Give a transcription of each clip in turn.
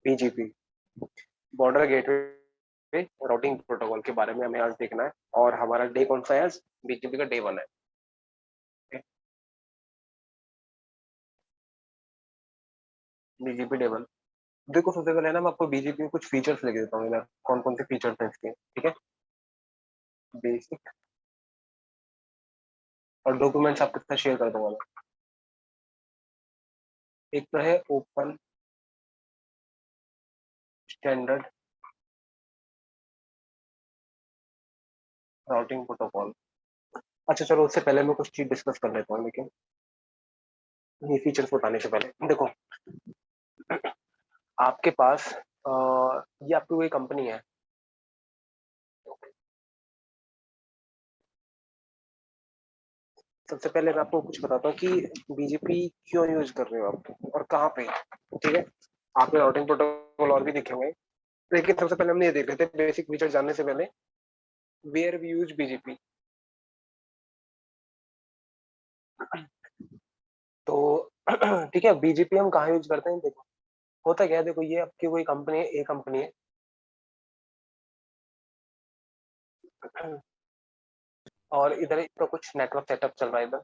BGP, border gateway routing protocol के बारे में हमें आज देखना है। और हमारा डे कौन सा है आज? बीजीपी का डे 1 है। BGP day 1। देखो, सबसे पहले ना मैं आपको बीजीपी में कुछ फीचर्स लिख देता हूँ इधर, कौन कौन से फीचर्स हैं इसके, ठीक है। बेसिक और डॉक्यूमेंट्स आपके साथ शेयर कर दूंगा मैं। एक तो है ओपन स्टैंडर्ड राउटिंग प्रोटोकॉल। अच्छा चलो, उससे पहले मैं कुछ चीज डिस्कस कर लेता हूँ, लेकिन ये फीचर्स बताने से पहले देखो, आपके पास ये आपकी कोई कंपनी है। सबसे पहले मैं आपको कुछ बताता हूँ कि बीजीपी क्यों यूज कर रहे हो आप और कहाँ पे, ठीक है। आपने राउटिंग प्रोटोकॉल और भी देखे होंगे, लेकिन सबसे पहले हमने ये देख रहे थे बेसिक फीचर जानने से पहले, वेयर वी यूज बीजीपी। तो ठीक है, बीजीपी हम कहाँ यूज करते हैं देखो। होता क्या है, देखो ये आपकी कोई कंपनी है, ए कंपनी है। और इधर तो कुछ नेटवर्क सेटअप चल रहा है इधर,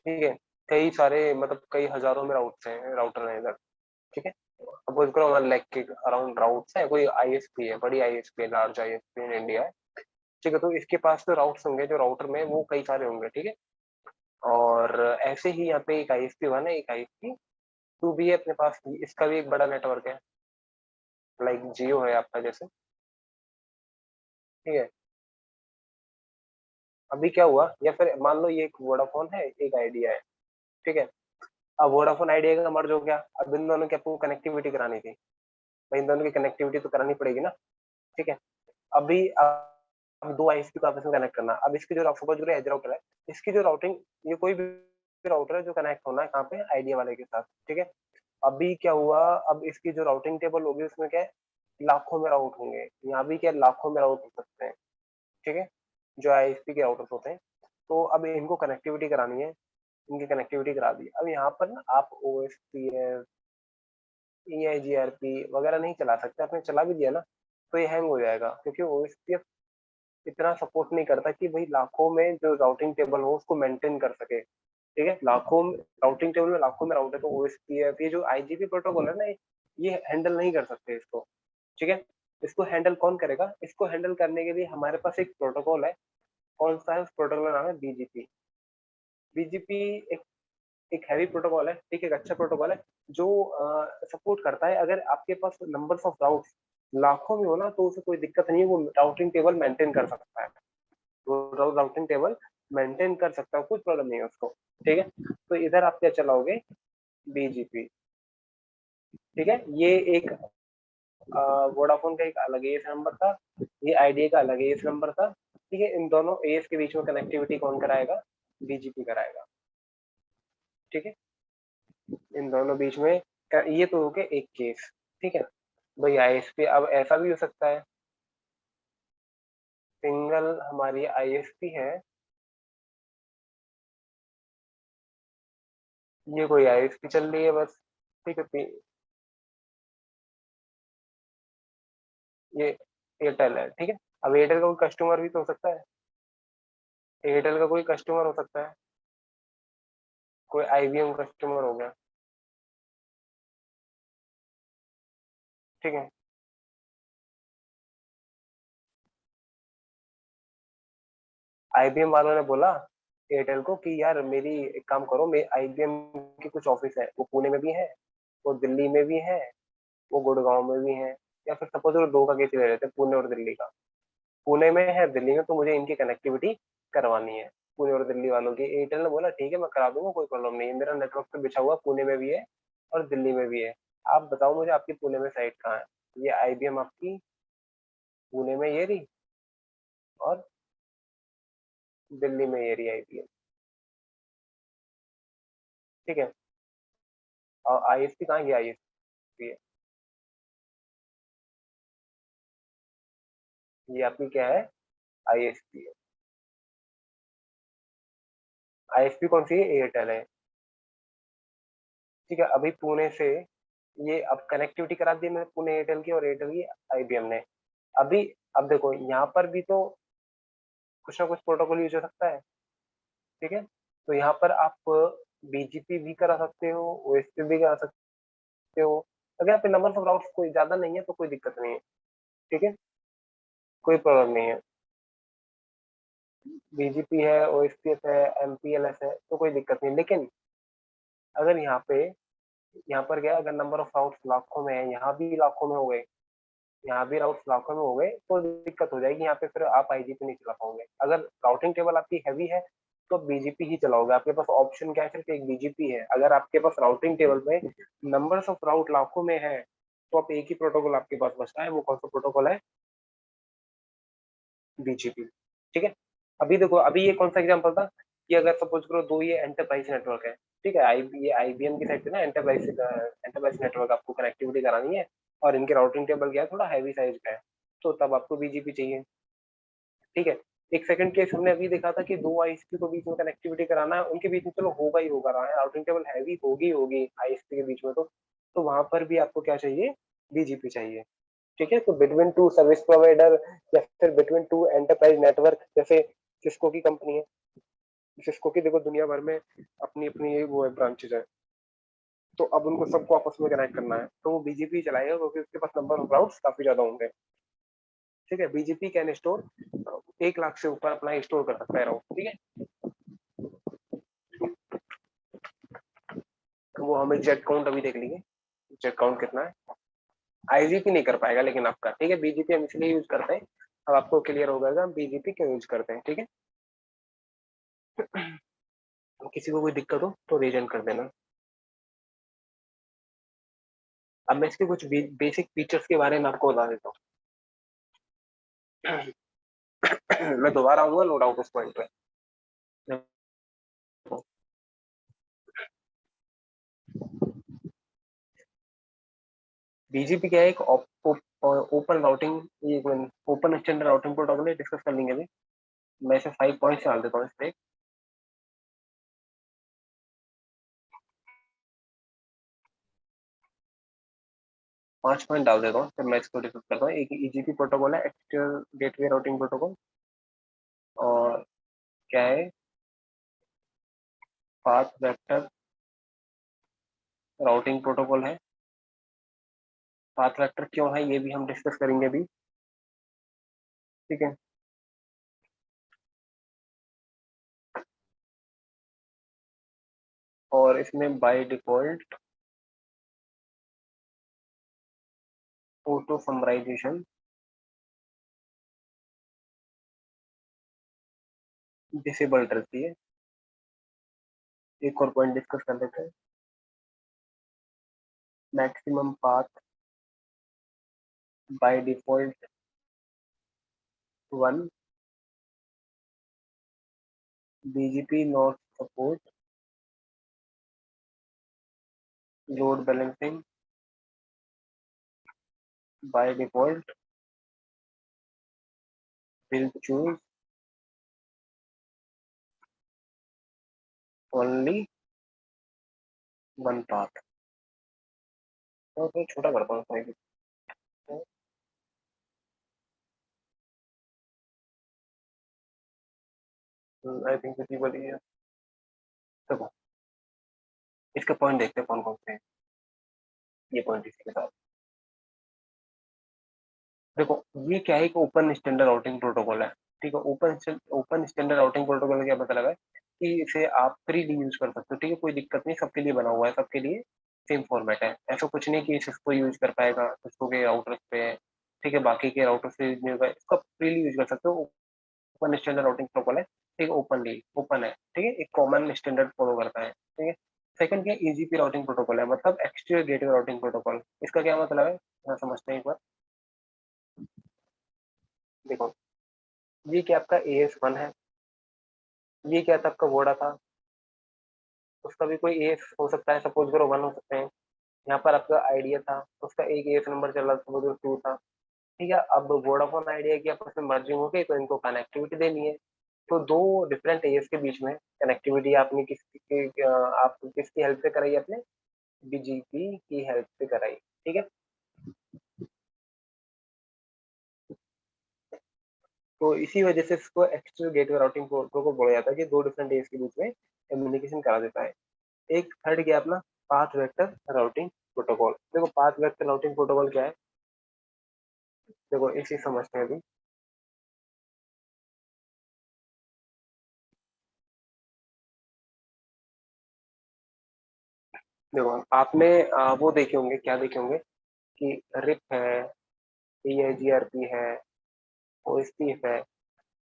ठीक है। कई सारे मतलब कई हजारों में राउटर हैं इधर, ठीक है। सपोज करो 1 लाख के अराउंड राउट्स है, कोई आईएसपी है, बड़ी आईएसपी है, लार्ज आईएसपी इन इंडिया है, ठीक है। तो इसके पास जो राउट्स होंगे, जो राउटर में, वो कई सारे होंगे, ठीक है। और ऐसे ही यहाँ पे एक आईएसपी 1 है, एक आईएसपी 2 भी है अपने पास, इसका भी एक बड़ा नेटवर्क है, लाइक जियो है आपका जैसे, ठीक है। अभी क्या हुआ, या फिर मान लो ये एक वोडाफोन है, एक आइडिया है, ठीक है। अब वोडाफोन आइडिया का मर्ज हो गया, अब इन दोनों की आपको कनेक्टिविटी करानी थी, भाई इन दोनों की कनेक्टिविटी तो करानी पड़ेगी ना, ठीक है। अभी अब दो आईएसपी को आपस में कनेक्ट करना, अब इसकी जो सपोज करो एज राउटर है, इसकी जो राउटिंग, ये कोई भी राउटर है जो कनेक्ट होना है कहाँ पे, आइडिया वाले के साथ, ठीक है। अभी क्या हुआ, अब इसकी जो राउटिंग टेबल होगी उसमें क्या है, लाखों में राउट होंगे, यहाँ भी क्या लाखों में राउट हो सकते हैं, ठीक है, जो आईएसपी के राउटर्स होते हैं। तो अब इनको कनेक्टिविटी करानी है, इनकी कनेक्टिविटी करा दी। अब यहाँ पर ना आप ओएसपीएफ, ईआईजीआरपी वगैरह नहीं चला सकते, आपने चला भी दिया ना तो ये हैंग हो जाएगा, क्योंकि ओएसपीएफ इतना सपोर्ट नहीं करता कि भाई लाखों में जो राउटिंग टेबल हो उसको मेंटेन कर सके, ठीक है। लाखों राउटिंग टेबल में लाखों में राउटर, तो ओएसपीएफ ये जो आईजीपी प्रोटोकॉल है ना, ये हैंडल नहीं कर सकते इसको, ठीक है। इसको हैंडल कौन करेगा, इसको हैंडल करने के लिए हमारे पास एक प्रोटोकॉल है। कौन सा है? उस प्रोटोकॉल का नाम है बीजीपी। बीजीपी एक एक हैवी प्रोटोकॉल है, ठीक है, एक अच्छा प्रोटोकॉल है, जो सपोर्ट करता है, अगर आपके पास नंबर ऑफ राउट्स लाखों में हो ना, तो उसे कोई दिक्कत नहीं है, वो राउटिंग टेबल मेंटेन कर सकता है, वो राउटिंग टेबल मेंटेन कर सकता है, कुछ प्रॉब्लम नहीं है उसको, ठीक है। तो इधर आप क्या चलाओगे, बीजीपी, ठीक है। ये एक वोडाफोन का एक अलग एएस नंबर था, ये आइडिया का अलग एएस नंबर था, ठीक है। इन दोनों एएस के बीच में कनेक्टिविटी कौन कराएगा, बीजीपी कराएगा, ठीक है। इन दोनों बीच में ये तो हो गया एक केस, ठीक है। भाई आईएसपी अब ऐसा भी हो सकता है, सिंगल हमारी आईएसपी है, ये कोई आईएसपी चल रही है बस, ठीक है। ये एयरटेल है, ठीक है। अब एयरटेल का कोई कस्टमर भी तो हो सकता है, एयरटेल का कोई कस्टमर हो सकता है, कोई आईबीएम कस्टमर हो गया, ठीक है। आईबीएम वालों ने बोला एयरटेल को कि यार मेरी एक काम करो, मैं आईबीएम की कुछ ऑफिस है, वो पुणे में भी है, वो दिल्ली में भी है, वो गुड़गांव में भी है, या फिर सपोज वो दो का केस ले लेते हैं, पुणे और दिल्ली का। पुणे में है, दिल्ली में, तो मुझे इनकी कनेक्टिविटी करवानी है, पुणे और दिल्ली वालों की। एयरटेल ने बोला ठीक है मैं करा दूंगा, कोई प्रॉब्लम नहीं है, मेरा नेटवर्क तो बिछा हुआ पुणे में भी है और दिल्ली में भी है। आप बताओ मुझे आपकी पुणे में साइट कहाँ है, ये आईबीएम आपकी पुणे में ये रही, और दिल्ली में ये रही आईबीएम, ठीक है। और आईएसपी कहाँ गया, आईएसपी है, ये आपकी क्या है, आईएसपी है, आईएसपी कौन सी है? एयरटेल है। ठीक है, अभी पुणे से ये अब कनेक्टिविटी करा दी मैंने पुणे एयरटेल की और एयरटेल की आईबीएम ने। अभी अब देखो यहाँ पर भी तो कुछ ना कुछ प्रोटोकॉल यूज हो सकता है। ठीक है, तो यहाँ पर आप बीजीपी भी करा सकते हो, ओएसपी भी करा सकते हो। अगर यहाँ पे नंबर ऑफ राउट्स कोई ज्यादा नहीं है तो कोई दिक्कत नहीं है। ठीक है, कोई प्रॉब्लम नहीं है। बीजीपी है, ओएसपीएफ है, एमपीएलएस है, तो कोई दिक्कत नहीं। लेकिन अगर यहाँ पर क्या है, अगर नंबर ऑफ राउट्स लाखों में है, यहाँ भी लाखों में हो गए, यहाँ भी राउट्स लाखों में हो गए, तो दिक्कत हो जाएगी। यहाँ पे फिर आप आईजीपी नहीं चला पाओगे। अगर राउटिंग टेबल आपकी हैवी है तो बीजीपी ही चलाओगे। आपके पास ऑप्शन क्या है? सिर्फ एक बीजीपी है। अगर आपके पास राउटिंग टेबल में नंबर्स ऑफ राउट लाखों में है तो आप एक ही प्रोटोकॉल आपके पास बचता है। वो कौन सा प्रोटोकॉल है? बीजीपी। ठीक है, अभी देखो, अभी ये कौन सा एग्जांपल था कि अगर सपोज करो दो ये एंटरप्राइज नेटवर्क है। ठीक है, ये आईबीएम की साइड से ना एंटरप्राइज नेटवर्क आपको कनेक्टिविटी करानी है और इनके राउटिंग टेबल क्या है, थोड़ा हैवी साइज का है, तो तब आपको बीजीपी चाहिए। ठीक है, एक सेकंड केस हमने अभी देखा था कि दो आईएसपी को बीच में कनेक्टिविटी कराना है, उनके बीच में चलो होगा ही होगा रहा है, राउटिंग टेबल हैवी होगी होगी आईएसपी के बीच में, तो वहां पर भी आपको क्या चाहिए? बीजीपी चाहिए। ठीक है, तो बिटवीन टू सर्विस प्रोवाइडर या फिर बिटवीन टू एंटरप्राइज नेटवर्क, जैसे सिस्को की कंपनी है, सिस्को की देखो दुनिया भर में अपनी अपनी वो है, ब्रांचेज है, तो अब उनको सबको आपस में कनेक्ट करना है तो वो बीजीपी चलाएगा क्योंकि उसके पास नंबर ऑफ राउट्स काफी ज्यादा होंगे। ठीक है, बीजीपी कैन स्टोर 1 लाख से ऊपर अपना स्टोर कर सकता है राउट। ठीक है, तो वो हम एग्जैक्ट काउंट अभी देख लेंगे, एग्जैक्ट काउंट कितना है। आईजीपी नहीं कर पाएगा लेकिन आपका। ठीक है, बीजीपी हम इसलिए यूज करते हैं, अब आपको क्लियर हो जाएगा हम बीजीपी क्यों यूज करते हैं। ठीक है, किसी को कोई दिक्कत हो तो रीजन कर देना। अब मैं इसके कुछ बेसिक फीचर्स के बारे में आपको बता देता हूँ। मैं दोबारा आऊंगा नो डाउट उस पॉइंट पे। बीजीपी क्या है? एक open routing, open standard routing protocol है, डिस्कस कर लेंगे अभी। मैं इसे 5 पॉइंट डाल देता हूँ इस पे। 5 पॉइंट डाल देता हूँ, फिर मैं इसको डिस्कस करता हूँ। एक ईजीपी प्रोटोकॉल है, एक्सटर्नल गेटवे राउटिंग प्रोटोकॉल। और क्या है? पाथ वेक्टर राउटिंग प्रोटोकॉल है। पाथ वेक्टर क्यों है ये भी हम डिस्कस करेंगे अभी। ठीक है, और इसमें by default auto summarization disabled रहती है। एक और पॉइंट डिस्कस कर लेते हैं, maximum path by default 1, BGP not support load balancing by default will choose only one path. तो छोटा करता हूँ साइज। आई थिंक विजिबल है। देखो, इसके पॉइंट देखते हैं कौन कौन से हैं। ये पॉइंट इसके साथ देखो, ये क्या है कि ओपन स्टैंडर्ड राउटिंग प्रोटोकॉल है। ठीक है, ओपन स्टैंडर्ड राउटिंग प्रोटोकॉल का क्या पता लगा है कि इसे आप फ्रीली यूज कर सकते हो। ठीक है, कोई दिक्कत नहीं, सबके लिए बना हुआ है, सबके लिए सेम फॉर्मेट है। ऐसा कुछ नहीं कि सिस्को यूज कर पाएगा, सिस्को के राउटर्स पे है। ठीक है, बाकी के राउटर से यूज नहीं होगा, इसको फ्रीली यूज कर सकते हो। ओपन स्टैंडर्ड राउटिंग प्रोटोकॉल है। ठीक है, ओपनली ओपन है। ठीक है, एक कॉमन स्टैंडर्ड फॉलो करता है। ठीक है, सेकंड क्या, ईजीपी राउटिंग प्रोटोकॉल है, मतलब एक्सटर्नल गेटवे राउटिंग प्रोटोकॉल। इसका क्या मतलब है, समझते हैं एक बार। देखो, ये क्या आपका AS1 है, ये क्या था आपका वोडा था, उसका भी कोई एएस हो सकता है, सपोज करो 1 हो सकते हैं। यहाँ पर आपका आइडिया था, उसका एक एएस नंबर चल रहा था, सपोज करो 2 था। ठीक है, अब वोडाफोन आइडिया की आपस में मर्जिंग हो गई तो इनको कनेक्टिविटी देनी है। तो दो डिफरेंट एरियाज के बीच में कनेक्टिविटी आपने आप किसकी हेल्प से कराई? आपने बीजीपी की हेल्प से कराई, ठीक है। तो इसी वजह से इसको एक्सटर्नल गेटवे राउटिंग प्रोटोकॉल बोला जाता है कि दो डिफरेंट एरियाज के बीच में कम्युनिकेशन करा देता है। एक थर्ड गया अपना पाथ वेक्टर राउटिंग प्रोटोकॉल। देखो पाथ वेक्टर राउटिंग प्रोटोकॉल क्या है, देखो इसी समझते हैं अभी। देखो आपने वो देखे होंगे, क्या देखे होंगे कि रिप है, ईआईजीआरपी है, ओएसपीएफ है।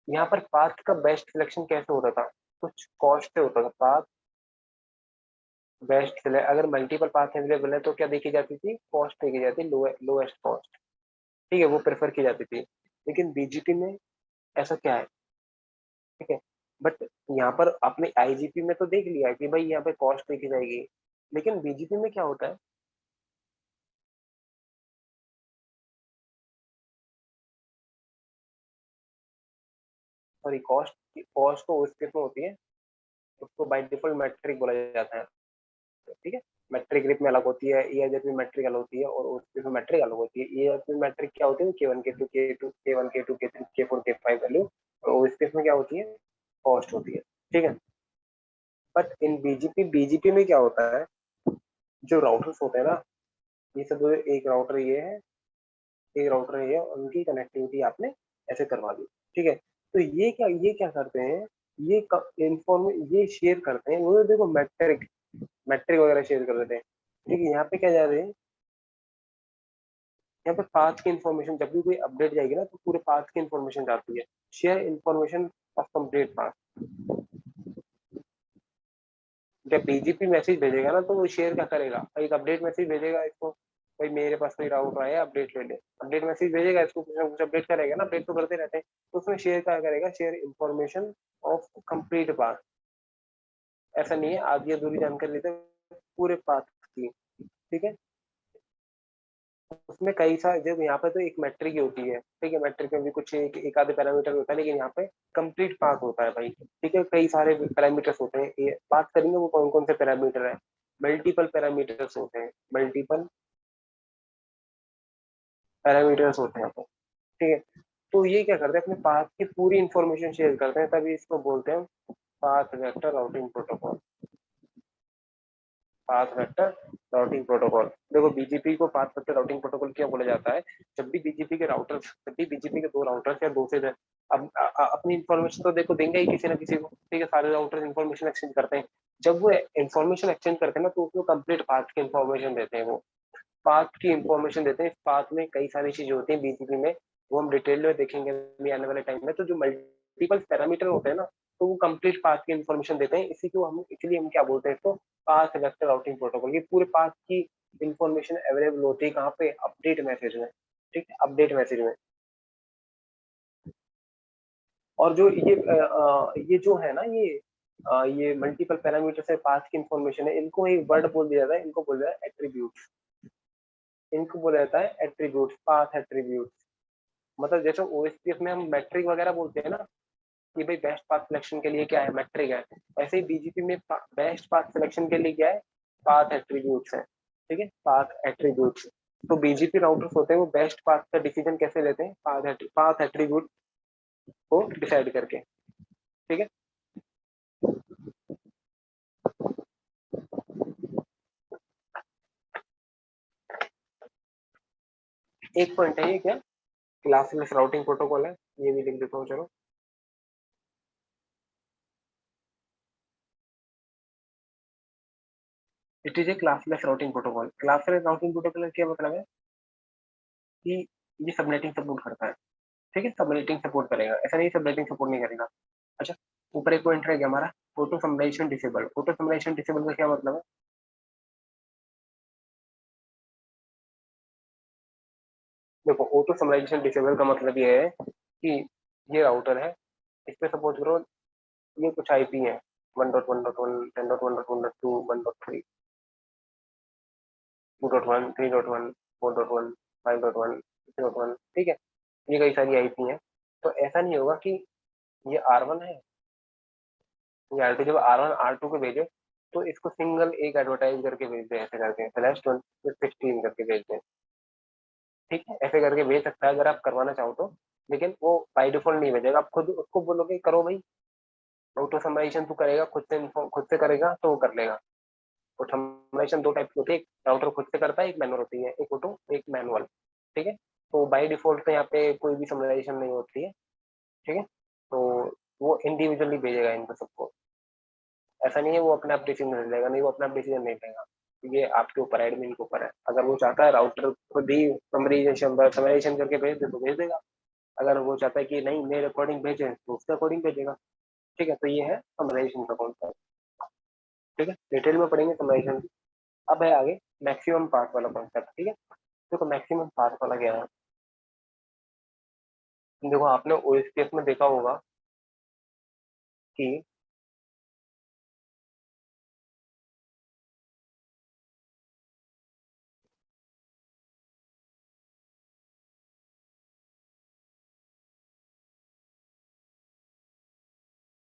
यहाँ पर पाथ का बेस्ट सिलेक्शन कैसे होता था? कुछ कॉस्ट से होता था पाथ बेस्ट सिलेक्ट। अगर मल्टीपल पाथ अवेलेबल है तो क्या देखी जाती थी? कॉस्ट देखी जाती, लोएस्ट कॉस्ट, ठीक है, वो प्रेफर की जाती थी। लेकिन बीजीपी में ऐसा क्या है, ठीक है। बट यहाँ पर आपने आईजीपी में तो देख लिया कि भाई यहाँ पे कॉस्ट देखी जाएगी, लेकिन बीजीपी में क्या होता है? सॉरी, कॉस्ट कॉस्ट तो उस केस में होती है, उसको बाय डिफॉल्ट मैट्रिक बोला जाता है, ठीक है। मैट्रिक ग्रिप में अलग होती है, ईआईजेड में मैट्रिक अलग होती है, और उसकी में मैट्रिक अलग होती है। ईआईजेड में मैट्रिक क्या होती है? के1 के2 के2 के1 के2 के3 के4 के5 वैल्यू, और उस केस में क्या होती है? कॉस्ट होती है, ठीक है। बट इन बीजीपी में क्या होता है? जो राउटर्स होते हैं ना, ये सब एक राउटर ये है, एक राउटर ये है, उनकी कनेक्टिविटी आपने ऐसे करवा दी, ठीक है। तो ये क्या करते हैं? ये इन्फॉर्म ये शेयर करते हैं, वो देखो मैट्रिक मैट्रिक वगैरह शेयर कर देते हैं, ठीक है। यहाँ पे क्या जा रहे हैं? यहाँ पे पाथ की इन्फॉर्मेशन, जब भी कोई अपडेट जाएगी ना तो पूरे पाथ की इन्फॉर्मेशन जाती है। Share information of complete path. जब बीजीपी मैसेज भेजेगा ना तो वो शेयर क्या करेगा? एक अपडेट मैसेज भेजेगा इसको, भाई मेरे पास कोई राउटर आया, अपडेट ले ले। अपडेट मैसेज भेजेगा इसको, कुछ ना कुछ अपडेट करेगा ना, अपडेट तो करते रहते हैं। तो उसमें शेयर क्या करेगा? Share information of complete path. ऐसा नहीं है आधी अधूरी जानकारी लेते हैं, पूरे पाथ की, ठीक है। उसमें कई सारे, जब यहाँ पे तो एक मैट्रिक ही होती है, ठीक है। मैट्रिक में भी कुछ एक आधे पैरामीटर होता है, लेकिन यहाँ पे कंप्लीट पाथ होता है भाई, ठीक है। कई सारे पैरामीटर्स होते हैं, ये बात करेंगे वो कौन कौन से पैरामीटर है। मल्टीपल पैरामीटर्स होते हैं, मल्टीपल पैरामीटर्स होते हैं यहाँ पे, ठीक है। तो ये क्या करते हैं? अपने पाथ की पूरी इंफॉर्मेशन शेयर करते हैं, तभी इसको बोलते हैं path vector routing protocol. Path vector routing protocol. देखो बीजीपी को पाथ वेक्टर राउटिंग प्रोटोकॉल क्यों बोला जाता है? जब भी बीजीपी के दो राउटर्स या दो से अब अपनी इन्फॉर्मेशन तो देखो देंगे ही किसी ना किसी को, ठीक है। सारे राउटर इन्फॉर्मेशन एक्सचेंज करते हैं। जब वो इन्फॉर्मेशन एक्सचेंज करते हैं ना तो उसमें कंप्लीट पाथ की इन्फॉर्मेशन देते हैं। वो पाथ की इंफॉर्मेशन देते हैं। इस पाथ में कई सारी चीजें होती हैं बीजीपी में, वो हम डिटेल में देखेंगे अभी आने वाले टाइम में। तो जो मल्टीपल पैरामीटर होते हैं ना, तो वो कंप्लीट पाथ की इंफॉर्मेशन देते हैं। इसी को हम इसलिए हम क्या बोलते हैं इसको? Path vector routing protocol. ये पूरे पाथ की इंफॉर्मेशन अवेलेबल होती है कहाँ पे? अपडेट मैसेज में, ठीक है, अपडेट मैसेज में। और जो ये जो है ना, ये मल्टीपल पैरामीटर से पाथ की इंफॉर्मेशन है, इनको एक वर्ड बोल दिया जाता है, इनको बोला जाता है एट्रीब्यूट। इनको बोला जाता है एट्रीब्यूट, पाथ एट्रीब्यूट। मतलब जैसे ओएसपीएफ में हम मैट्रिक वगैरह बोलते हैं ना कि भाई बेस्ट पाथ सिलेक्शन के लिए क्या है? मैट्रिक है। ऐसे ही बीजीपी में बेस्ट पाथ सिलेक्शन के लिए क्या है? पाथ एट्रीब्यूट्स है, ठीक है, पाथ एट्रीब्यूट्स। तो बीजीपी राउटर्स होते हैं वो बेस्ट पाथ का डिसीजन कैसे लेते हैं? पाथ एट्रीब्यूट को डिसाइड करके, ठीक है। एक पॉइंट है ये क्या, क्लासलेस राउटिंग प्रोटोकॉल है, ये भी लिख देता हूँ चलो। It is a classless routing protocol. Classless routing protocol क्या मतलब है? कि ये सबनेटिंग सपोर्ट करता है, ठीक है। सबनेटिंग सपोर्ट करेगा, ऐसा नहीं सबनेटिंग सपोर्ट नहीं करेगा। अच्छा, ऊपर एक पॉइंट रह गया हमारा, auto summarization disable. Auto summarization disable का क्या मतलब है? देखो ऑटो समराइजेशन डिसेबल का मतलब ये है कि ये राउटर है, इस पे सपोज करो ये कुछ आईपी है, 1.1.1 10.1.1.2 1.3 2.1 3.1 4.1 5.1 6.1, ठीक है। ये कई सारी आईपी है। तो ऐसा नहीं होगा कि ये R1 है ये R2 जब R1 R2 को भेजे तो इसको सिंगल एक एडवर्टाइज करके भेज दे, ऐसे करके /2016 करके भेज दे। ठीक है, ऐसे करके भेज सकता है अगर आप करवाना चाहो तो, लेकिन वो बाय डिफॉल्ट नहीं भेजेगा। आप खुद उसको बोलोगे करो भाई, ऑटो समराइजेशन तू करेगा खुद से करेगा तो वो कर लेगा। ऑटोमेशन दो टाइप की होती है, एक राउटर खुद से करता है, एक मैनुअल होती है, एक ऑटो एक मैनुअल। ठीक है, तो बाय डिफॉल्ट तो यहाँ पे कोई भी समराइजेशन नहीं होती है। ठीक है, तो वो इंडिविजुअली भेजेगा इनको सबको। ऐसा नहीं है वो अपने आप डिसीजन ले लेगा, नहीं वो अपना डिसीजन नहीं लेगा। ये आपके ऊपर एडमिन के ऊपर है। अगर वो चाहता है राउटर खुद ही समराइजेशन करके भेज दे तो भेज देगा। अगर वो चाहता है कि नहीं मेरे अकॉर्डिंग भेजे तो उसके अकॉर्डिंग भेजेगा। ठीक है, तो ये है समराइजेशन का कॉन्सेप्ट। ठीक है, डिटेल में पढ़ेंगे समराइजेशन। अब है आगे मैक्सिमम पाथ वाला कॉन्सेप्ट। ठीक है, देखो मैक्सिमम पाथ वाला क्या है। देखो आपने ओएसपीएफ में देखा होगा कि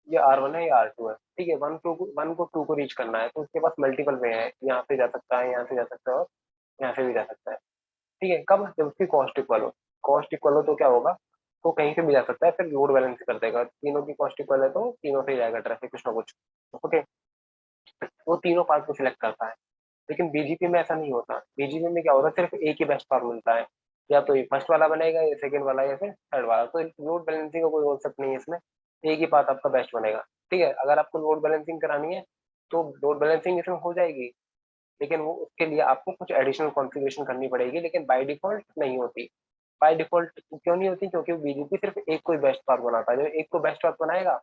ये R1 है, ये R2 है। ठीक है, वन को टू को रीच करना है तो उसके पास मल्टीपल वे है, यहाँ से जा सकता है, यहाँ से जा सकता है और यहाँ से भी जा सकता है। ठीक है, कब जब उसकी कॉस्ट इक्वल हो। कॉस्ट इक्वल हो तो क्या होगा, तो कहीं से भी जा सकता है, फिर लोड बैलेंस कर देगा। तीनों की कॉस्ट इक्वल है तो तीनों से ही जाएगा ट्रैफिक कुछ ना कुछ। ओके, वो तीनों पार्ट को सिलेक्ट करता है। लेकिन बीजीपी में ऐसा नहीं होता। बीजीपी में क्या होता है, सिर्फ एक ही बेस्ट पाथ मिलता है, या तो ये फर्स्ट वाला बनेगा या सेकंड वाला या फिर थर्ड वाला। तो लोड बैलेंसिंग का कोई कॉन्सेप्ट नहीं है इसमें, एक ही पाथ आपका बेस्ट बनेगा। ठीक है, अगर आपको लोड बैलेंसिंग करानी है तो लोड बैलेंसिंग इसमें हो जाएगी, लेकिन वो उसके लिए आपको कुछ एडिशनल कॉन्फ़िगरेशन करनी पड़ेगी, लेकिन बाय डिफॉल्ट नहीं होती। बाय डिफॉल्ट क्यों नहीं होती, क्योंकि बीजेपी सिर्फ एक को बेस्ट पाथ बनाता है। जब एक को बेस्ट पाथ बनाएगा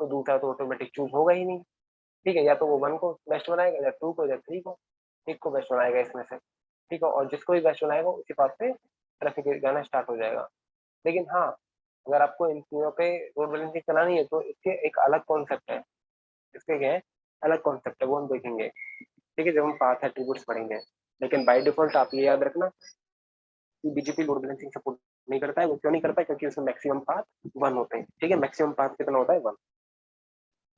तो दूसरा तो ऑटोमेटिक चूज होगा ही नहीं। ठीक है, या तो वो वन को बेस्ट बनाएगा या टू को या थ्री को, एक को बेस्ट बनाएगा इसमें से। ठीक है, और जिसको भी बेस्ट बनाएगा उसी पाथ पे ट्रैफिक जाना स्टार्ट हो जाएगा। लेकिन हाँ, अगर आपको इन तीनों पे रोड बैलेंसिंग चलानी है तो इसके एक अलग कॉन्सेप्ट है। इसके क्या है, अलग कॉन्सेप्ट है, वो हम देखेंगे। ठीक है, जब हम पाथ एट्रीब्यूट्स पढ़ेंगे। लेकिन बाय डिफॉल्ट आप ये याद रखना कि बीजेपी लोड बैलेंसिंग सपोर्ट नहीं करता है। वो क्यों नहीं करता है, क्योंकि उसमें मैक्सिमम पाथ वन होते हैं। ठीक है, मैक्सिमम पाथ कितना होता है, one.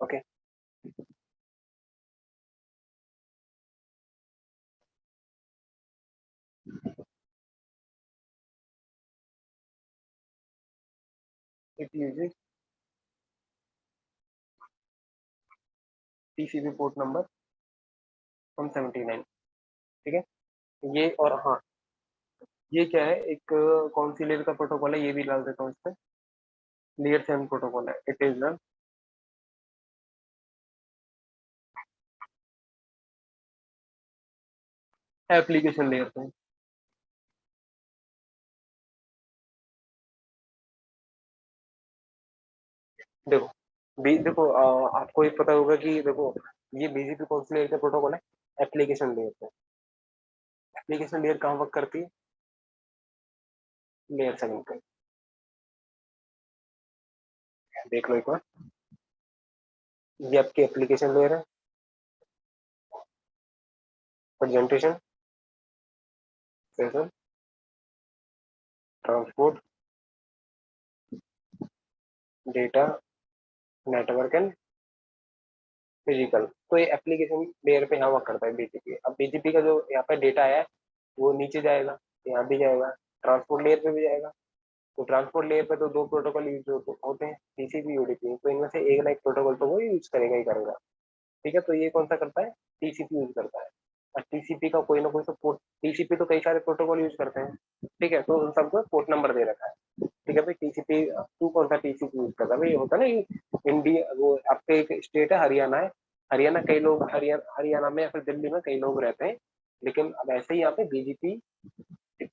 Okay, it uses TCP port number 179। ठीक है, ये और हाँ, ये क्या है, एक कौन सी लेयर का प्रोटोकॉल है ये भी डाल देता हूँ इस पे। लेयर 7 प्रोटोकॉल है, it is the application layer पे। देखो देखो आपको ये पता होगा कि देखो ये बीजीपी कौन सी लेयर का प्रोटोकॉल है, एप्लीकेशन लेयर पे। एप्लीकेशन लेयर कहाँ वर्क करती है, लेयर 7 पे। देख लो एक बार, ये आपकी एप्लीकेशन लेयर है। Presentation, session, transport, data, network and physical. तो ये एप्लीकेशन लेयर पे यहाँ वर्क करता है बीजीपी। अब बीजीपी का जो यहाँ पे डेटा है वो नीचे जाएगा, यहाँ भी जाएगा, ट्रांसपोर्ट लेयर पे भी जाएगा। तो ट्रांसपोर्ट लेयर पे तो दो प्रोटोकॉल यूज होते हैं, टीसीपी यूडीपी। तो इनमें से एक ना एक प्रोटोकॉल तो वो यूज करेगा ही करेगा। ठीक है, तो ये कौन सा करता है, टीसीपी यूज करता है। और टीसीपी का कोई ना कोई तो पोर्ट, टीसीपी तो कई सारे प्रोटोकॉल यूज करते हैं। ठीक है, तो उन सबको पोर्ट नंबर दे रखा है। ठीक है भाई, टीसीपी तू कौन सा टीसीपी यूज करता है भाई, ये होता है ना कि इंडिया, वो आपके एक स्टेट है हरियाणा है, हरियाणा कई लोग हरियाणा में या फिर दिल्ली में कई लोग रहते हैं। लेकिन अब ऐसे ही यहाँ पे बीजीपी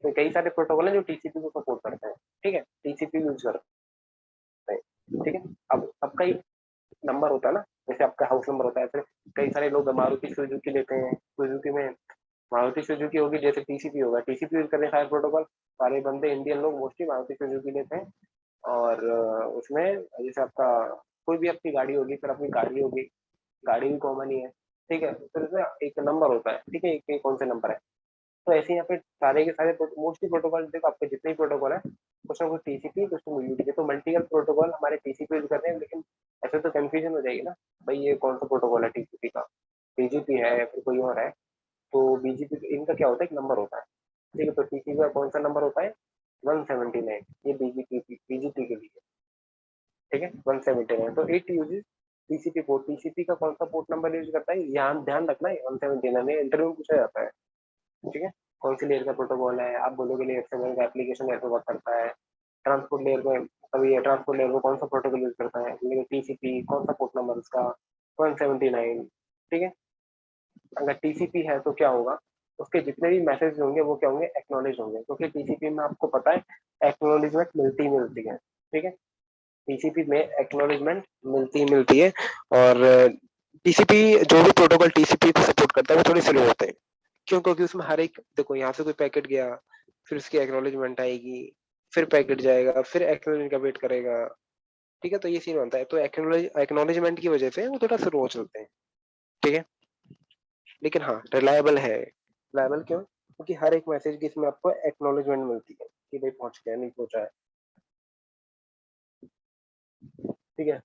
कई सारे प्रोटोकॉल है जो टीसीपी को सपोर्ट करते हैं। ठीक है, टीसीपी यूज करते हैं। ठीक है, अब सबका ही नंबर होता है ना, जैसे आपका हाउस नंबर होता है, फिर कई सारे लोग मारुति सुजुकी लेते हैं, सुजुकी में मारुति सुजुकी होगी, जैसे टीसीपी होगा, टीसीपी यूज करते हैं सारे प्रोटोकॉल। सारे बंदे इंडियन लोग मोस्टली मारुति सुजुकी लेते हैं। और उसमें जैसे आपका कोई भी आपकी गाड़ी होगी, फिर अपनी गाड़ी होगी, गाड़ी भी कॉमन ही है। ठीक है, फिर उसमें एक नंबर होता है। ठीक है, एक कौन से नंबर है। तो ऐसे यहाँ पे सारे के सारे मोस्टली प्रोटोकॉल, देखो आपके जितने भी प्रोटोकॉल है कुछ ना कुछ टीसीपी कुछ ना यूडीपी, तो मल्टीपल प्रोटोकॉल हमारे टीसीपी यूज करते हैं। लेकिन ऐसे तो कंफ्यूजन हो जाएगी ना भाई, ये कौन सा प्रोटोकॉल है टीसीपी का, बीजीपी है या फिर कोई और है। तो बीजीपी इनका क्या होता है, एक नंबर होता है, ठीक है। तो टीसीपी का कौन सा नंबर होता है, 179, ये बीजीपी बीजीपी के लिए, ठीक है 179। तो it uses TCP port, TCP का कौन सा पोर्ट नंबर यूज करता है, ध्यान ध्यान रखना है 179 इंटरव्यू में पूछा जाता है, ठीक है। कौन सी लेयर का प्रोटोकॉल है, आप बोलोगे लेयर 7 का एप्लीकेशन ऐसे वर्क करता है। ट्रांसपोर्ट लेयर में अभी ट्रांसपोर्ट लेयर में कौन सा प्रोटोकॉल यूज करता है, टीसीपी कौन सा पोर्ट नंबर उसका 179, ठीक है। अगर टीसीपी है तो क्या होगा, उसके जितने भी मैसेज होंगे वो क्या होंगे, एक्नॉलेज होंगे, क्योंकि टीसीपी में आपको पता है एक्नॉलेजमेंट मिलती है, ठीक है। टीसीपी में एक्नॉलेजमेंट मिलती है। और टीसीपी जो भी प्रोटोकॉल टीसीपी को सपोर्ट करता है वो थोड़े स्लो होते हैं। क्यों, क्योंकि उसमें हर एक, देखो यहाँ से कोई पैकेट गया, फिर उसकी एक्नॉलेजमेंट आएगी, फिर पैकेट जाएगा, फिर एक्नॉलेजमेंट का वेट करेगा, ठीक है। तो ये सीन बनता है, तो एक्नॉलेजमेंट की वजह से वो थोड़ा स्लो चलते हैं, ठीक है। लेकिन हाँ रिलायबल है। रिलायबल क्यों, क्योंकि हर एक मैसेज की इसमें आपको एक्नॉलेजमेंट मिलती है कि भाई पहुंच गया नहीं पहुंचा है, ठीक है।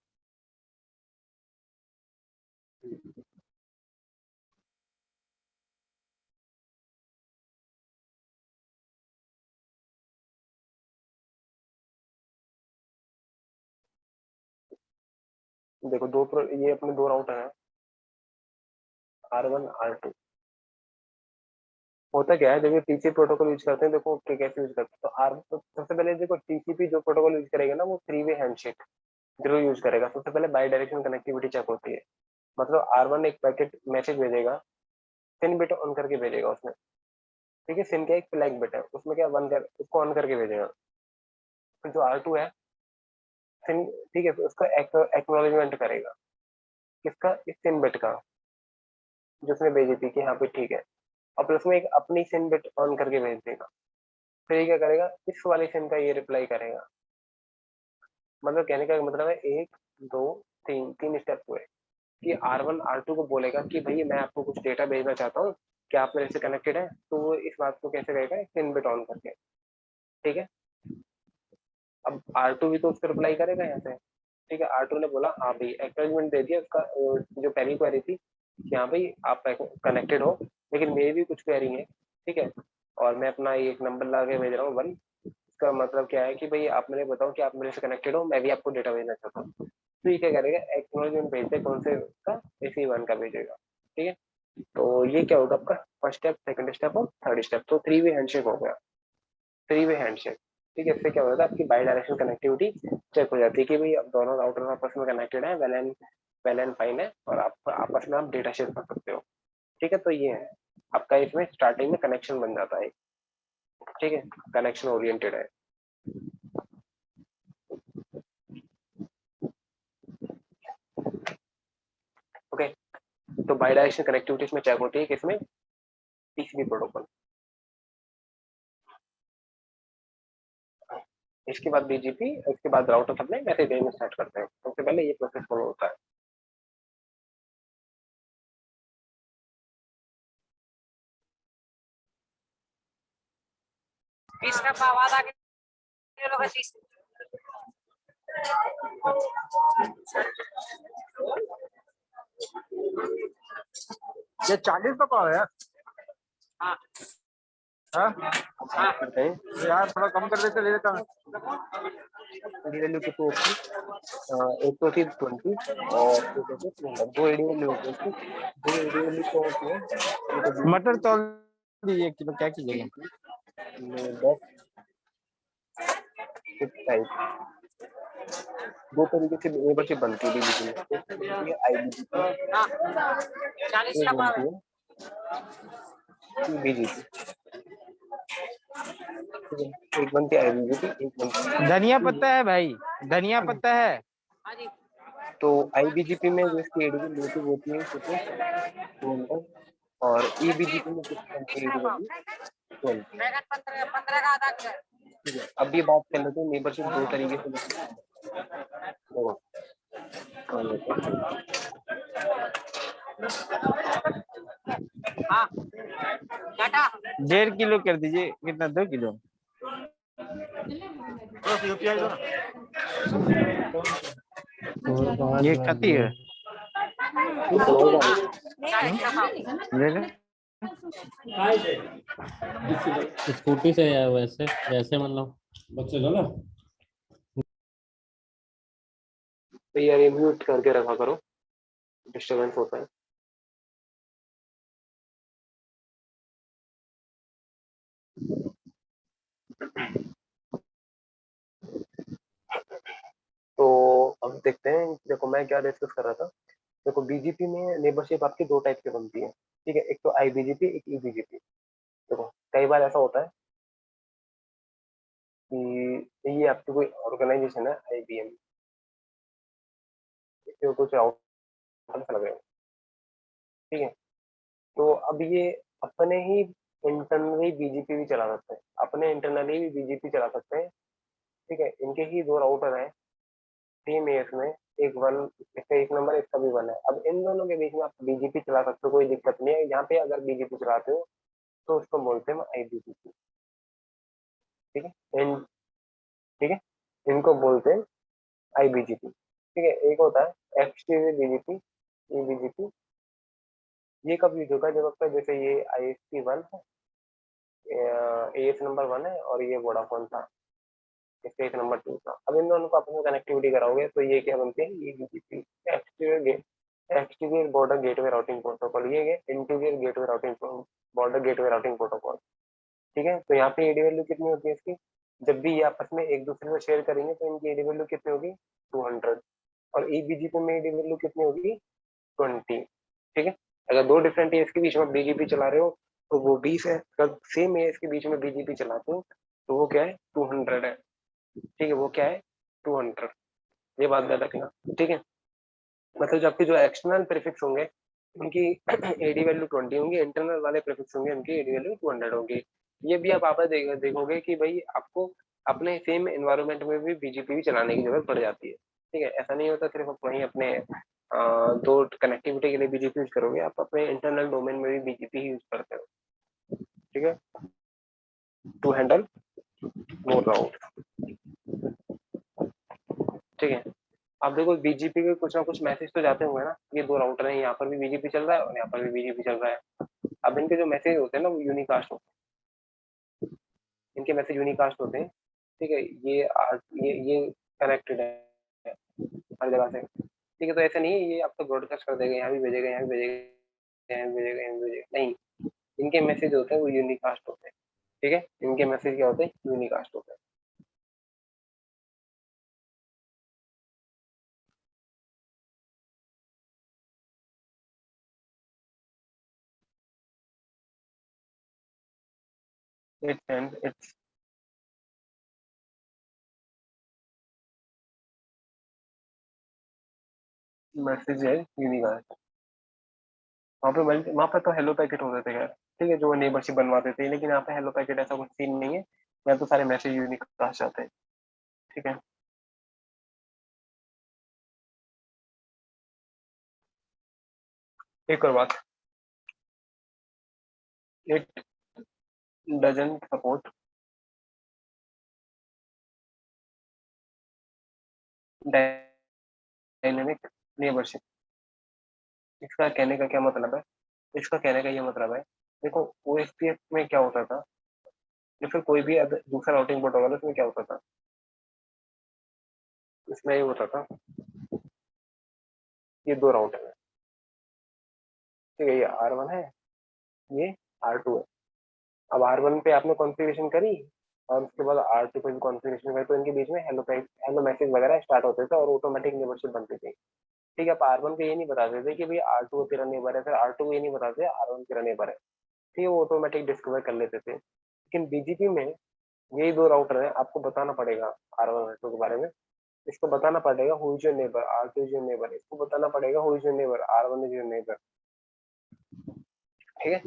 देखो ये अपने दो राउटर हैं, R1 R2। होता क्या है, जब ये टीसीपी प्रोटोकॉल यूज करते हैं, देखो कैसे यूज करते हैं, तो आर तो सबसे पहले देखो टीसीपी जो प्रोटोकॉल यूज करेगा ना, वो 3 वे हैंडशेक जरूर यूज करेगा। सबसे पहले बाई डायरेक्शन कनेक्टिविटी चेक होती है, मतलब R1 एक पैकेट मैसेज भेजेगा, सिन बिट ऑन करके भेजेगा उसमें, ठीक है। सिन का एक फ्लैग बिट है, उसमें क्या वन कर उसको ऑन करके भेजेगा। फिर जो R2 है, सिन, ठीक है, फिर उसका एक्नॉलेजमेंट करेगा, किसका, इस सिन बिट का जो उसने भेजी थी कि हाँ पे ठीक है। और प्लस में एक अपनी सिन बिट ऑन करके भेज देगा। फिर ये क्या करेगा, इस वाले सिन का ये रिप्लाई करेगा। मतलब कहने का मतलब है, एक दो तीन, तीन स्टेप हुए कि R1 R2 को बोलेगा कि भाई मैं आपको कुछ डेटा भेजना चाहता हूँ, क्या आप मेरे से कनेक्टेड है, तो वो इस बात को कैसे करेगा, पिन बिट ऑन करके, ठीक है। अब R2 भी तो उसको रिप्लाई करेगा यहाँ से, ठीक है। R2 ने बोला हाँ भाई, एक्नॉलेजमेंट दे दिया उसका, जो पहली क्वेरी थी कि हाँ भाई आप कनेक्टेड हो, लेकिन मेरी भी कुछ क्वेरी है, ठीक है। और मैं अपना ये एक नंबर ला के भेज रहा हूँ 1। इसका मतलब क्या है कि भाई आप मुझे बताओ कि आप मेरे से कनेक्टेड हो, मैं भी आपको डेटा भेजना चाहता हूँ। तो ये क्या करेगा, एक्नॉलेजमेंट भेजते कौन से का, इसी 1 का भेजेगा, ठीक है। तो ये क्या होगा आपका फर्स्ट स्टेप, सेकंड स्टेप और थर्ड स्टेप, तो 3 वे हैंडशेक हो गया, 3 वे हैंडशेक, ठीक है। इससे क्या होता है, आपकी बाई डायरेक्शन कनेक्टिविटी चेक हो जाती है कि भाई अब दोनों राउटर आपस में कनेक्टेड है, वेल एंड फाइन है, और आप आपस में आप डेटा शेयर कर सकते हो, ठीक है। तो ये है आपका, इसमें स्टार्टिंग में कनेक्शन बन जाता है, ठीक है, कनेक्शन ओरिएंटेड है। ओके, तो बाई डायरेक्शन कनेक्टिविटी इसमें चेक होती है किसमें, टीसीपी प्रोटोकॉल। इसके बाद बीजीपी, इसके बाद राउटर अपने मैसेज भेजना स्टार्ट करते हैं। सबसे पहले ये प्रोसेस फॉलो होता है। इसका आवाज आगे लोग ये 40 का पाव है यार। हाँ हाँ करते हैं। यार थोड़ा कम कर देते, ले लेता मैं। वैल्यू कितनी होती है, एक तो थी 20 और एक होती है 300। दो एडी वैल्यू होती है इसकी, दो एडी वैल्यू क्या होती है, ये तो मटर तौल दीजिए 1 किलो, क्या कीजिएगा। 10 टाइप दो तरीके से मेंबरशिप बनती है बीजीपी में, एक तो बनती है आईबीजीपी, एक बनती है बीजीपी, ठीक है। एक बनती है आईबीजीपी, एक बनती है धनिया पत्ता है भाई, धनिया पत्ता है। तो आईबीजीपी में जो इसकी एडी वैल्यू होती है कितनी 200, और ईबीजीपी में कितनी बनती है एडी वैल्यू 12। ठीक है, अब ये बात कर लेते हैं मेंबरशिप दो तरीके से बनती है। देखो मान लेते हैं, हाँ 1.5 किलो कर दीजिए, कितना 2 किलो। यूपीआई दो ना। ये कती है ले ले स्कूटी से या वैसे जैसे मतलब बच्चे लो ना। तो यार ये म्यूट करके रखा करो, डिस्टरबेंस होता है। तो अब देखते हैं, देखो मैं क्या डिस्कस कर रहा था। देखो बीजीपी में नेबरशिप आपकी दो टाइप की बनती है, ठीक है, एक तो आईबीजीपी, एक ईबीजीपी। देखो कई बार ऐसा होता है कि ये आपकी कोई ऑर्गेनाइजेशन है आईबीएम, इसके कुछ आउटकम लग रहे हैं, ठीक है। तो अब ये अपने ही इंटरनली बीजीपी भी चला सकते हैं, अपने इंटरनली भी बीजीपी चला सकते हैं, ठीक है। इनके ही दो राउटर हैं सेम एएस में, एक वन, इसका एक नंबर, इसका भी वन है। अब इन दोनों के बीच में आप बीजीपी चला सकते हो, कोई दिक्कत नहीं है। यहाँ पे अगर बीजीपी चलाते हो तो उसको बोलते हैं आईबीजीपी, ठीक है। ठीक है, इनको बोलते हैं आईबीजीपी, ठीक है। एक होता है एक्सटीवी बीजीपी, ईबीजीपी। ये कब यूज होगा, जब आपका जैसे ये आईएसपी वन है, एएस नंबर वन है, और ये वोडाफोन था, इसका एक नंबर टू था। अब इन दोनों को आपस में कनेक्टिविटी कराओगे तो ये क्या बनते हैं, ये BGP, exterior border gateway routing protocol, ये interior gateway routing border gateway routing protocol, ठीक है। तो यहाँ पे एडी वैल्यू कितनी होती है इसकी, जब भी ये आपस में एक दूसरे को शेयर करेंगे तो इनकी एडी वैल्यू कितनी होगी, 200। और ईबीजीपी में एडी वैल्यू कितनी होगी, 20, ठीक है। अगर दो डिफरेंट एएस के बीच में बीजीपी चला रहे हो तो वो 20 है, अगर सेम एएस के बीच में बीजीपी चलाते हो तो वो क्या है, 200 है, ठीक है। वो क्या है, 200, ये बात याद रखना, ठीक है। मतलब जबकि जो एक्सटर्नल प्रीफिक्स होंगे उनकी एडी वैल्यू 20 होंगी, इंटरनल वाले प्रीफिक्स होंगे उनकी एडी वैल्यू 200 होगी। ये भी आप देखोगे कि भाई आपको अपने सेम एनवायरनमेंट में भी बीजीपी भी चलाने की जरूरत पड़ जाती है, ठीक है। ऐसा नहीं होता सिर्फ आप वहीं अपने दो कनेक्टिविटी के लिए बीजीपी यूज करोगे, आप अपने इंटरनल डोमेन में भी बीजीपी यूज करते हो, ठीक है, टू हैंडल मोर राउट, ठीक है। अब देखो बीजीपी के कुछ ना कुछ मैसेज तो जाते होंगे ना, ये दो राउटर हैं, यहाँ पर भी बीजीपी चल रहा है और यहाँ पर भी बीजीपी चल रहा है। अब इनके जो मैसेज होते हैं ना वो यूनिकास्ट होते हैं, इनके मैसेज यूनिकास्ट होते हैं, ठीक है। ये कनेक्टेड है हर जगह से, ठीक है। तो ऐसा नहीं है ये आपको ब्रॉडकास्ट कर देगा, यहाँ भी भेजेगा, यहाँ भी भेजेगा, यहाँ भी भेजेगा, यहाँ भी भेजेगा, नहीं। इनके मैसेज होते हैं वो यूनिकास्ट होते हैं, ठीक है। इनके मैसेज क्या होते हैं, यूनिकास्ट होते हैं। इट्स मैसेज है यूनिकास्ट। वहाँ पे तो हेलो पैकेट होते थे यार, ठीक है, जो नेबरशिप बनवाते थे, लेकिन यहाँ पे हेलो पैकेट ऐसा कुछ सीन नहीं है, यहाँ तो सारे मैसेज यूनिकास्ट आते हैं, ठीक है। एक और बात, it doesn't support dynamic neighbourship. इसका कहने का क्या मतलब है, इसका कहने का ये मतलब है, देखो ओएसपीएफ में क्या होता था, या फिर कोई भी दूसरा राउटिंग प्रोटोकॉल उसमें क्या होता था, इसमें ये होता था, ये दो राउटर है, ठीक है, ये R1 है, ये R2 है। अब R1 पे आपने कॉन्फ़िगरेशन करी और उसके बाद R2 पे भी कॉन्फ़िगरेशन करी, तो इनके बीच में हेलो मैसेज वगैरह स्टार्ट होते थे और ऑटोमेटिक नेबरशिप बनती थी, ठीक है। आप R1 को ये नहीं बताते थे कि भाई R2 तेरा नेबर है, फिर R2 को ये नहीं बताते R1 तेरा नेबर है, ठीक है, वो ऑटोमेटिक डिस्कवर कर लेते थे। लेकिन बीजीपी में यही दो राउटर है, आपको बताना पड़ेगा R1 R2 के बारे में, इसको बताना पड़ेगा who is your neighbour, R2 is your neighbour, इसको बताना पड़ेगा who is your neighbour, R1 is your neighbour, ठीक है।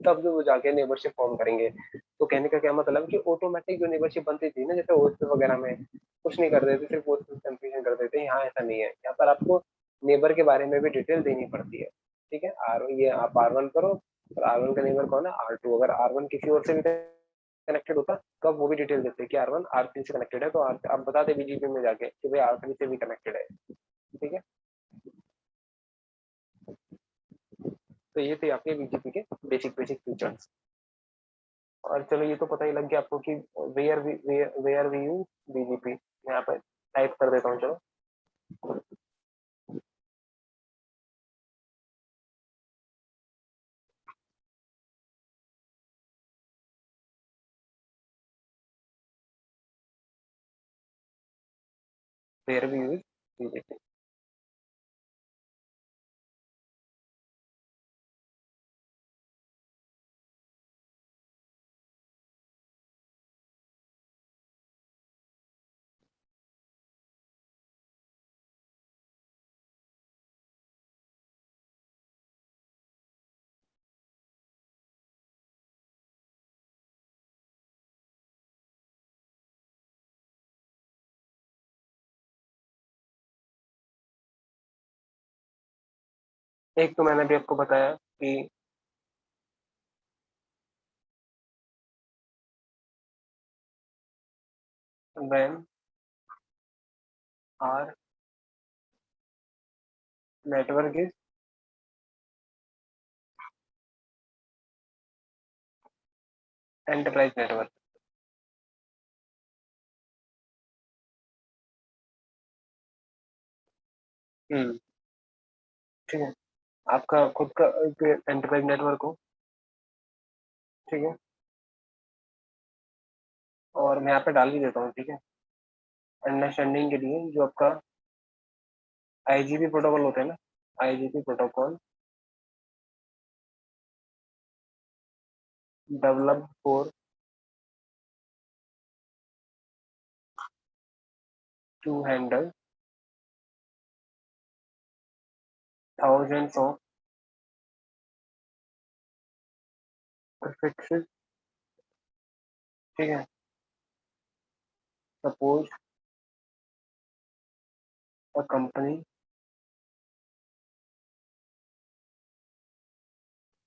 तब जो वो जाके नेबरशिप फॉर्म करेंगे। तो कहने का क्या मतलब कि ऑटोमेटिक जो नेबरशिप बनती थी ना, जैसे ओएसपी वगैरह में कुछ नहीं कर देते, सिर्फ ओएसपी कंफ्यूजन कर देते हैं, यहाँ ऐसा नहीं है। यहाँ पर आपको नेबर के बारे में भी डिटेल देनी पड़ती है, ठीक है। ये आप R1 करो और R1 का नेबर कौन है, R2। अगर R1 किसी और से भी कनेक्टेड होता तो आप वो भी डिटेल देते कि R1 R3 से कनेक्टेड है, तो आप बता दे बीजीपी में जाके कि भाई R3 से भी कनेक्टेड है, ठीक है, तो ये थे आपके बीजीपी के बेसिक बेसिक फीचर्स। और चलो ये तो पता ही लग गया आपको कि वेयर वी यूज बीजीपी। मैं यहाँ पर टाइप कर देता हूँ, चलो। Where we use BGP. एक तो मैंने भी आपको बताया कि when our network is enterprise network। ठीक है, आपका खुद का एंटरप्राइज नेटवर्क हो, ठीक है, और मैं यहाँ पे डाल भी देता हूँ, ठीक है, अंडरस्टैंडिंग के लिए। जो आपका आईजीपी प्रोटोकॉल होता है ना, IGP protocol develop for to handle thousands of prefixes। ठीक है, suppose a company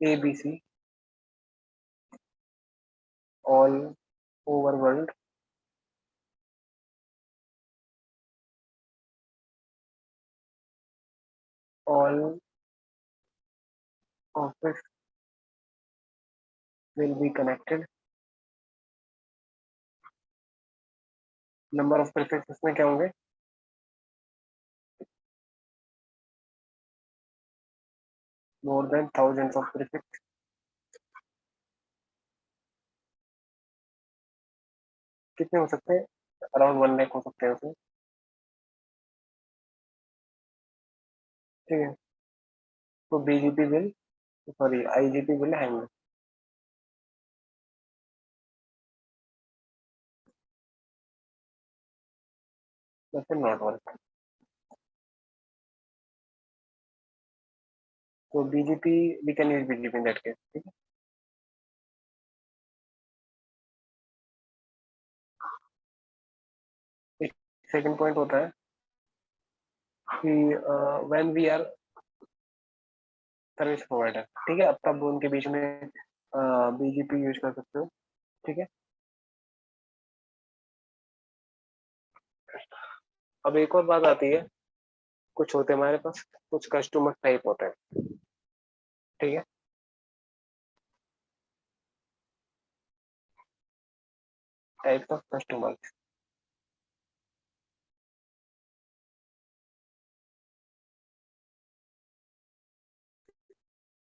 ABC all over world all office will be connected. Number of prefix में क्या होंगे, more than thousands of prefix. कितने हो सकते हैं, अराउंड 1 लाख हो सकते हैं उसमें। ठीक है, तो BGP will, sorry IGP will hang, वैसे नॉट वर्क। तो BGP we can use BGP in that case. ठीक है, सेकंड पॉइंट होता है कि when we are service provider. ठीक है, अब तब उनके बीच में बीजीपी यूज कर सकते हो। ठीक है, अब एक और बात आती है, कुछ होते हैं हमारे पास कुछ कस्टमर टाइप होते हैं। ठीक है, टाइप ऑफ कस्टमर।